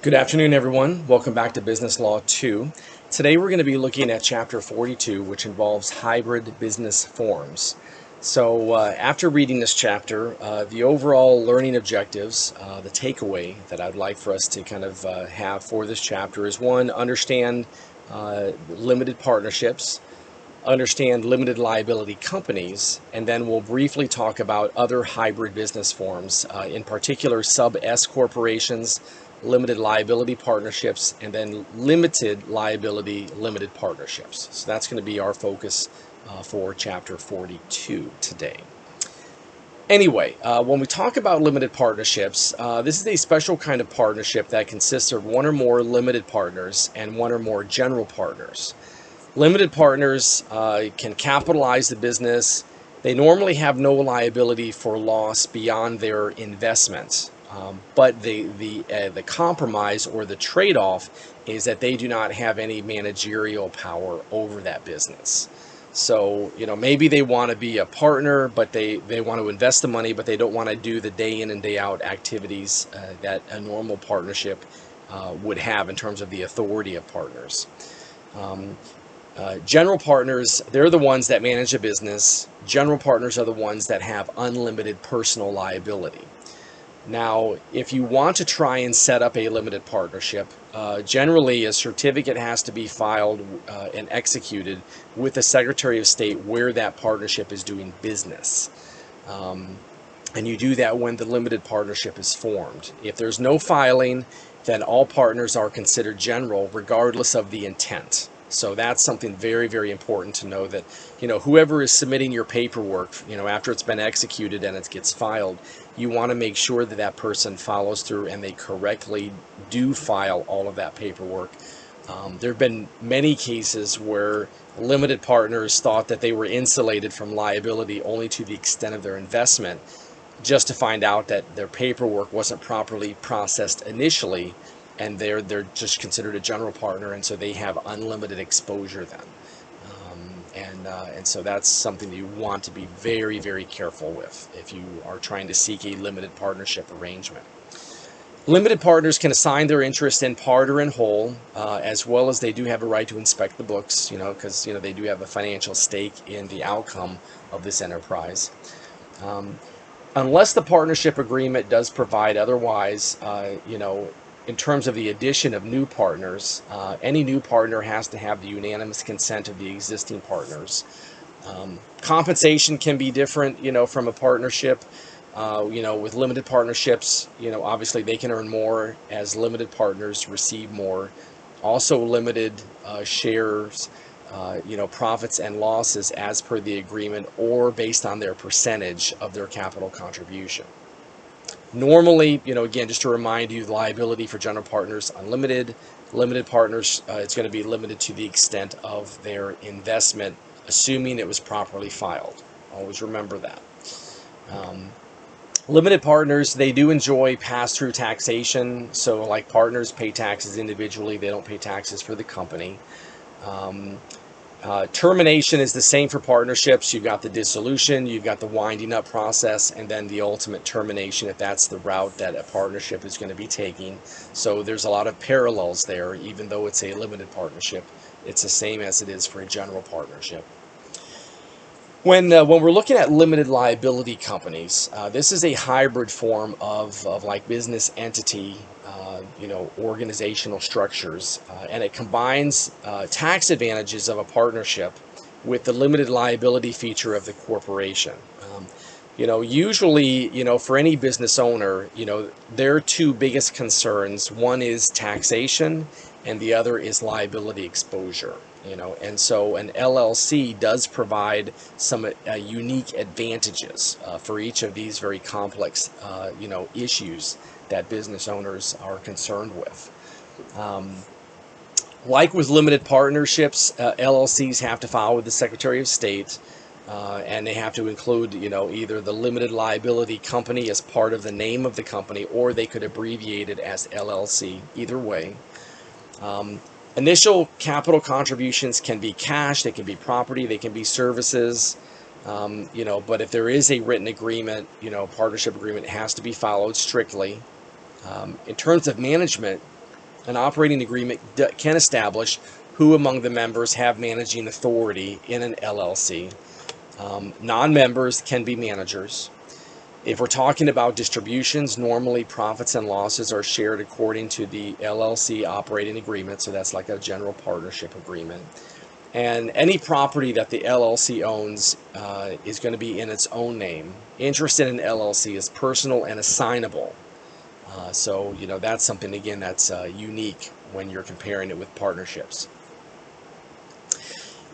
Good afternoon, everyone. Welcome back to Business Law 2. Today we're going to be looking at Chapter 42, which involves hybrid business forms. So after reading this chapter, the overall learning objectives, the takeaway that I'd like for us to kind of have for this chapter is one, understand limited partnerships, understand limited liability companies, and then we'll briefly talk about other hybrid business forms, in particular sub-S corporations, limited liability partnerships, and then limited liability limited partnerships. So that's going to be our focus for Chapter 42 today. Anyway, when we talk about limited partnerships, this is a special kind of partnership that consists of one or more limited partners and one or more general partners. Limited partners can capitalize the business. They normally have no liability for loss beyond their investments. But the compromise or the trade-off is that they do not have any managerial power over that business. So, maybe they want to be a partner, but they want to invest the money, but they don't want to do the day in and day out activities that a normal partnership would have in terms of the authority of partners. General partners, they're the ones that manage a business. General partners are the ones that have unlimited personal liability. Now, if you want to try and set up a limited partnership, generally a certificate has to be filed and executed with the Secretary of State where that partnership is doing business. And you do that when the limited partnership is formed. If there's no filing, then all partners are considered general regardless of the intent. So that's something very, very important to know, that, whoever is submitting your paperwork, after it's been executed and it gets filed, you want to make sure that that person follows through and they correctly do file all of that paperwork. There have been many cases where limited partners thought that they were insulated from liability only to the extent of their investment, just to find out that their paperwork wasn't properly processed initially, and they're just considered a general partner, and so they have unlimited exposure then. And so that's something that you want to be very, very careful with if you are trying to seek a limited partnership arrangement. Limited partners can assign their interest in part or in whole, as well as they do have a right to inspect the books, because they do have a financial stake in the outcome of this enterprise. Unless the partnership agreement does provide otherwise, in terms of the addition of new partners, any new partner has to have the unanimous consent of the existing partners. Compensation can be different, from a partnership. With limited partnerships, obviously they can earn more as limited partners receive more. Also limited shares, profits and losses as per the agreement or based on their percentage of their capital contribution. Normally, again, just to remind you, the liability for general partners, unlimited. Limited partners, it's going to be limited to the extent of their investment, assuming it was properly filed. Always remember that. Limited partners, they do enjoy pass-through taxation. So like partners pay taxes individually, they don't pay taxes for the company. Termination is the same for partnerships. You've got the dissolution, you've got the winding up process, and then the ultimate termination if that's the route that a partnership is going to be taking. So there's a lot of parallels there. Even though it's a limited partnership, it's the same as it is for a general partnership. When we're looking at limited liability companies, this is a hybrid form of like business entity, organizational structures, and it combines tax advantages of a partnership with the limited liability feature of the corporation. Usually, for any business owner, their two biggest concerns, one is taxation and the other is liability exposure. And so an LLC does provide some unique advantages for each of these very complex, issues that business owners are concerned with. Like with limited partnerships, LLCs have to file with the Secretary of State, and they have to include, either the limited liability company as part of the name of the company, or they could abbreviate it as LLC, either way. Initial capital contributions can be cash, they can be property, they can be services, but if there is a written agreement, partnership agreement has to be followed strictly. In terms of management, An operating agreement can establish who among the members have managing authority in an LLC. Non-members can be managers. If we're talking about distributions, normally profits and losses are shared according to the LLC operating agreement, so that's like a general partnership agreement. And any property that the LLC owns is going to be in its own name. Interest in an LLC is personal and assignable. So, that's something, again, that's unique when you're comparing it with partnerships.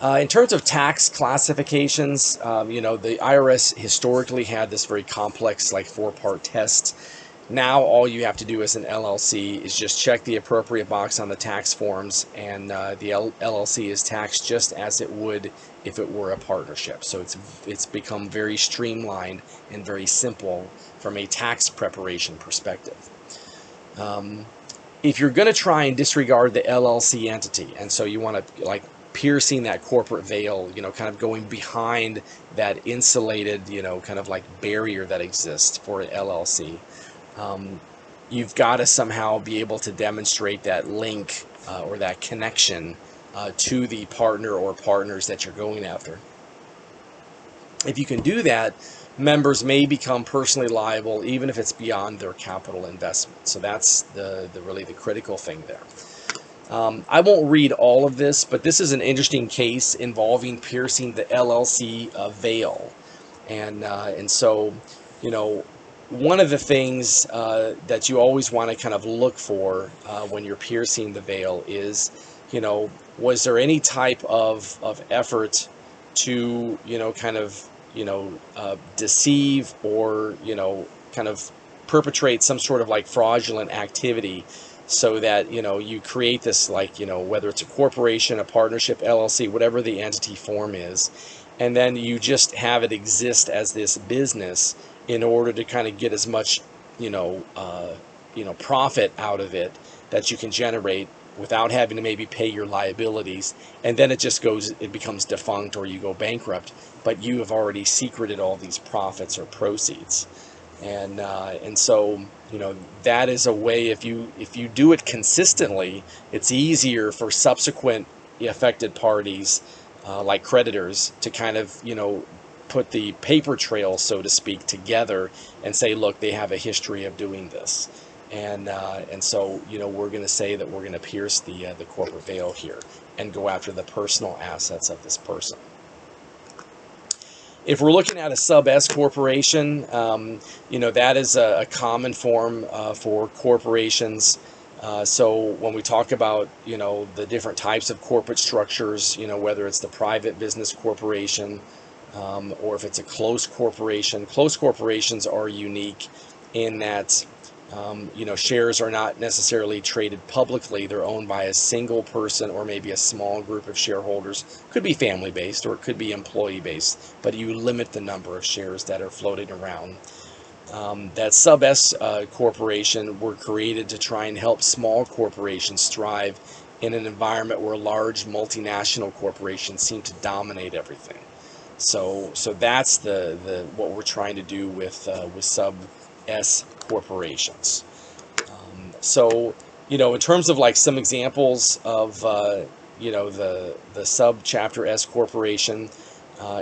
In terms of tax classifications, the IRS historically had this very complex, like 4-part test. Now all you have to do as an LLC is just check the appropriate box on the tax forms, and the LLC is taxed just as it would if it were a partnership. So it's become very streamlined and very simple from a tax preparation perspective. If you're going to try and disregard the LLC entity, and so you want to piercing that corporate veil, kind of going behind that insulated, kind of like barrier that exists for an LLC, you've got to somehow be able to demonstrate that link or that connection to the partner or partners that you're going after. If you can do that, members may become personally liable even if it's beyond their capital investment. So that's really the critical thing there. I won't read all of this, but this is an interesting case involving piercing the LLC veil. And so, one of the things that you always want to kind of look for when you're piercing the veil is, was there any type of effort to, kind of, deceive or, kind of perpetrate some sort of like fraudulent activity, so that you create this, like, whether it's a corporation, a partnership, LLC, whatever the entity form is, and then you just have it exist as this business in order to kind of get as much profit out of it that you can generate without having to maybe pay your liabilities, and then it becomes defunct or you go bankrupt, but you have already secreted all these profits or proceeds. And so that is a way, if you do it consistently, it's easier for subsequent affected parties like creditors to kind of put the paper trail, so to speak, together and say, look, they have a history of doing this. And so we're going to say that we're going to pierce the corporate veil here and go after the personal assets of this person. If we're looking at a sub-S corporation, that is a common form for corporations. So when we talk about, the different types of corporate structures, whether it's the private business corporation or if it's a closed corporation, closed corporations are unique in that shares are not necessarily traded publicly. They're owned by a single person or maybe a small group of shareholders. Could be family-based or it could be employee-based, but you limit the number of shares that are floating around. That sub-S corporation were created to try and help small corporations thrive in an environment where large multinational corporations seem to dominate everything. So that's what we're trying to do with sub-S corporations. So in terms of like some examples of the subchapter S corporation,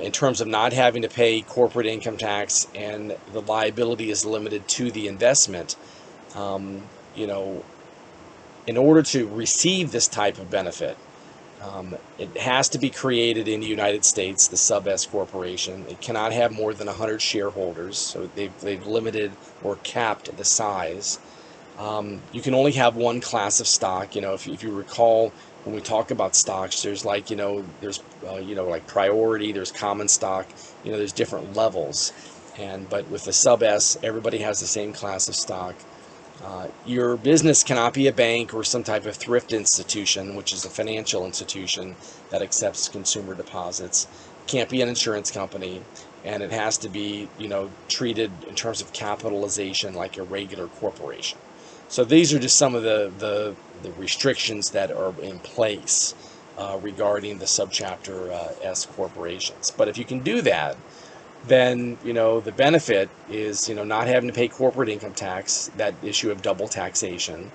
in terms of not having to pay corporate income tax and the liability is limited to the investment, in order to receive this type of benefit, it has to be created in the United States, the sub-S corporation. It cannot have more than 100 shareholders, so they've limited or capped the size. You can only have one class of stock. If you recall, when we talk about stocks, there's like, there's like priority, there's common stock, there's different levels. But with the sub-S, everybody has the same class of stock. Your business cannot be a bank or some type of thrift institution, which is a financial institution that accepts consumer deposits. It can't be an insurance company, and it has to be, treated in terms of capitalization like a regular corporation. So these are just some of the restrictions that are in place regarding the subchapter S corporations. But if you can do that, then the benefit is not having to pay corporate income tax, that issue of double taxation.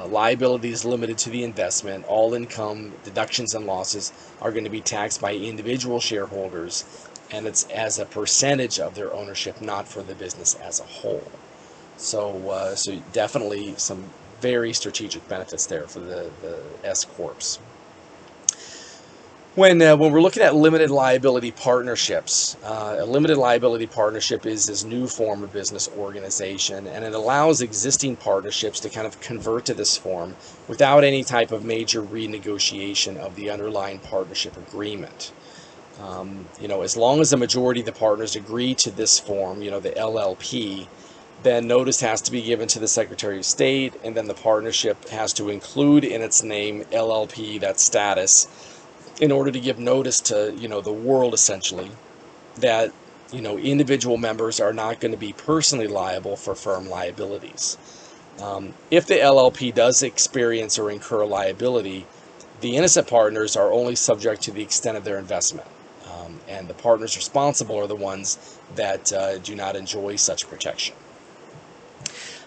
liabilities limited to the investment. All income, deductions, and losses are going to be taxed by individual shareholders, and it's as a percentage of their ownership, not for the business as a whole. So definitely some very strategic benefits there for the S corps. When we're looking at limited liability partnerships, a limited liability partnership is this new form of business organization, and it allows existing partnerships to kind of convert to this form without any type of major renegotiation of the underlying partnership agreement. As long as the majority of the partners agree to this form, the LLP, then notice has to be given to the Secretary of State, and then the partnership has to include in its name LLP, that status, in order to give notice to the world, essentially, that individual members are not going to be personally liable for firm liabilities. If the LLP does experience or incur liability, the innocent partners are only subject to the extent of their investment, and the partners responsible are the ones that do not enjoy such protection.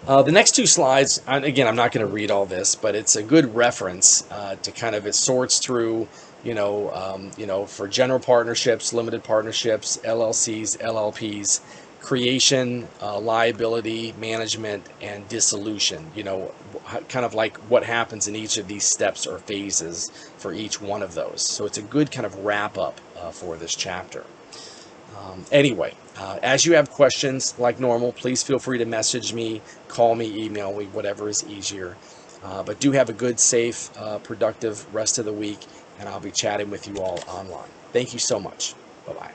The next two slides, again, I'm not going to read all this, but it's a good reference to kind of, it sorts through, for general partnerships, limited partnerships, LLCs, LLPs, creation, liability, management, and dissolution, kind of like what happens in each of these steps or phases for each one of those. So it's a good kind of wrap up for this chapter. Anyway, as you have questions, like normal, please feel free to message me, call me, email me, whatever is easier. But do have a good, safe, productive rest of the week, and I'll be chatting with you all online. Thank you so much. Bye-bye.